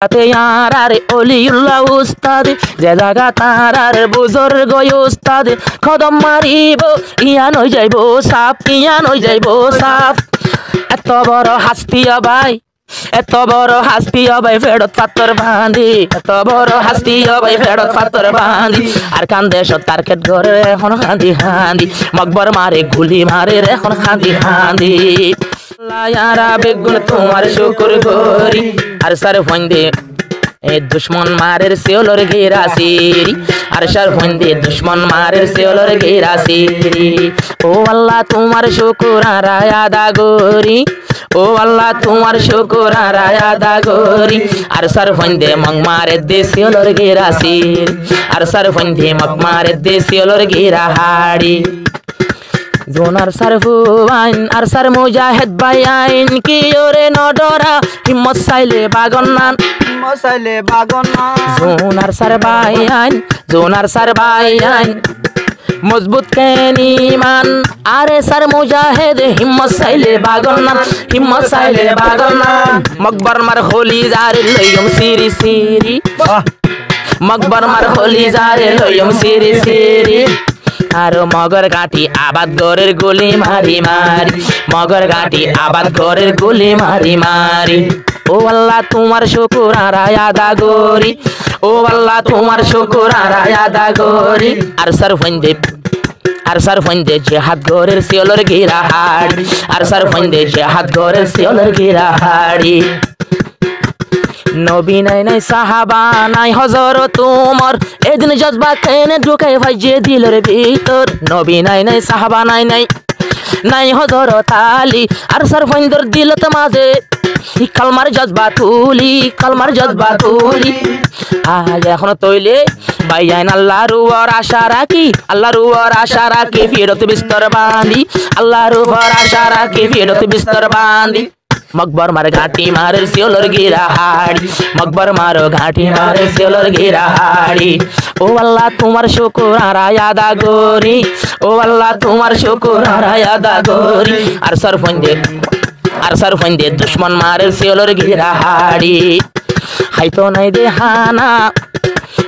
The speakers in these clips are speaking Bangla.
यारे ओलिउल्लाह उस्ताद जे जागा तारार बुजुर्ग उस्ताद कदम मारिबो ইয়ান হই যাইবো সাপ ইয়ান হই যাইবো সাপ এত বড় হাস্তিয়া ভাই এত বড় হাস্তিয়া ভাই ফেরত পাথর বাঁধি এত বড় হাস্তিয়া ভাই ফেরত পাথর বাঁধি আর কান্দে টার্গেট ঘরে এখন হাঁদি হাঁদি মকবর মারে গুলি মারে এখন হাঁদি হাঁদি यारा बेगुन तुम्हार शुक्र गोरी हर सर फंदे दुश्मन मारे सेलोर घेरा सीरी हर सर फंदे दुश्मन मारे सेलोर घेरा सीरी ओ अल्लाह तुम्हार शुक्र राया दा गोरी ओ अल्लाह तुम्हार शुक्र राया दा गोरी हर सर फंदे मंग मारे दे सेलोर घेरा सीरी हर सर फंदे मग मारे दे सेलोर घेरा हाड़ी जोनार सरफुआइन और सर मुजाहिद बायाइन की ओरे नडरा हिम्मत साइले बागन्नान जोनार सर बायाइन मजबूत केनीमान आरे सर मुजाहिद हिम्मत साइले बागन्नान मकबर मार होली जारे लयम सिरी सिरी मकबर मार होली जारे लयम सिरी सिरी आरो मगर घाटी आबाद गोरेर गुली मारी मारी मगर घाटी आबाद गोरेर गुली मारी मारी ओ अल्लाह तुम्हार शुक्र राया दा गोरी ओ अल्लाह तुम्हार शुक्र राया दा गोरी আর सर फंदे जिहाद गोरेर सियोलर घिरा हाड़ी আর सर फंदे जिहाद गोरेर सियोलर घिरा हाड़ी नबी নাই নাই সাহাবা নাই হযরত উমর এদিন জজবা কেনে ঢুকাই ভাইজে দিলের ভিতর নবী নাই নাই সাহাবা নাই নাই নাই হযরত আলী আর সরফন্দর দিলত মাঝে কালমার জজবা তুলি আজ এখন তৈলে ভাইয়ান আল্লাহর উপর আশা রাখি ফিরত বিস্তর বাঁধি আল্লাহর উপর আশা রাখি ফিরত বিস্তর বাঁধি मकबर मारे घाटी मारे सियोलर गिरा हाड़ी मकबर मारो घाटी मारे सियोलर गिरा हाड़ी ओ अल्लाह तुम्हार शुक्र राया दा गोरी ओ अल्लाह तुम्हार शुक्र राया दा गोरी আর सर फंदे दुश्मन मारे सियोलर गिरा हाड़ी हाई तो नहीं दे हाना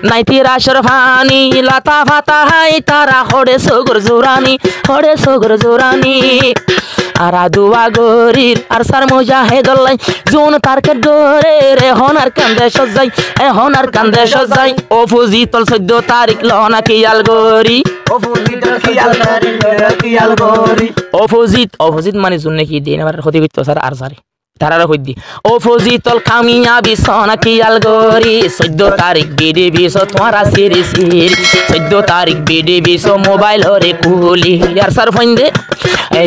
নাই তেরা শরফানি লতা ফাতা হাই তারা হড়ে সগর জোরানি আরা দুয়া গরির আর সার মুজাহিদুল্লাহ জোন টার্গেট গরে রে হনার কান্দে সজাই ও ফুজি তল 14 তারিখ লনা কিয়াল গরি ও ফুজিত মানে জুনে কি দিন আবার হতে কইতো স্যার আর সারে তারারা কই দি ও ফজিতল কামিয়াবি সোনা কিয়াল গরি 14 তারিখ বিডি বিশো তোমারা সিরি 14 তারিখ বিডি বিশো মোবাইল রে কুলি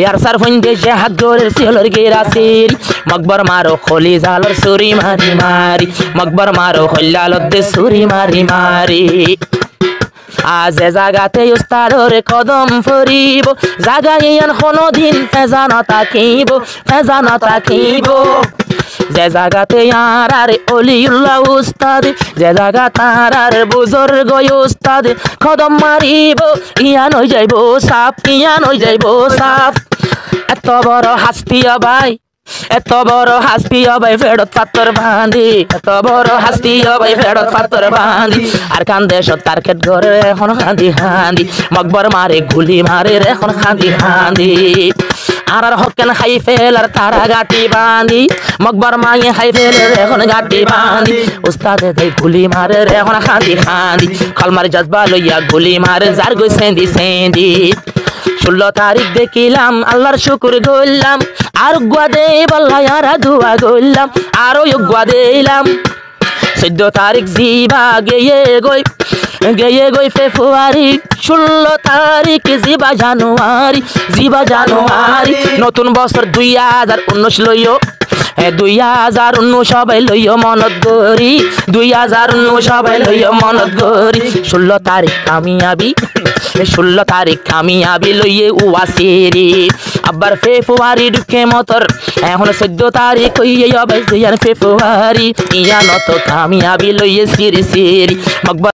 यार सर फंदे जिहाद गोरेर सियोलर गिरा सिरी मकबर मारो खोली जालर सुरी मारी मकबर मारो खोल्लालर दे सुरी मारी आज জাগাতে উস্তাদর কদম ফরিব জাগাইয়ান কোনদিন ফেজানা তাকিব যে জাগাতে ইয়ারে ওলিউল্লাহ উস্তাদ যে জাগা তারার বুজুর্গ উস্তাদ কদম মারিব ইয়ান হই যাইবো সাপ এত বড় হাস্তিয়া ভাই এত বড় হাস্তিয়া ভাই ফেরত পাথর বাঁধি আর কান্দে টার্গেট ঘরে এখন হাঁদি মকবর মারে গুলি মারে এখন হাঁদি আর হকেন হাই ফেলার তারা গাটি বাঁধি মকবর মায়ে হাই ফেলের এখন গাটি বাঁধি উস্তাদে দেই গুলি মারে এখন হাঁদি কলমার জজবা লইয়া গুলি মারে যার গই সেন্দি 16 তারিখ দেখিলাম আল্লাহর শুকর করলাম আর গুয়া দে বল্লা ইয়ারা দুয়া করলাম আরো গুয়া দিলাম 14 তারিখ জিবা গেয়ে গই ফেব্রুয়ারি 16 তারিখ জিবা জানুয়ারি নতুন বছর 2019 লইও 2019 সবাই লইও মনত গরি 2019 সবাই লইও মনত গরি 16 তারিখ কামিয়াবি লইয়ে ওয়াসিরি আবার ফেব্রুয়ারি ঢুকে মতর এখন 14 তারিখ হইয়ে হবে ফেব্রুয়ারি ইয়ানত কামিয়াবি লইয়ে সিরি মকবর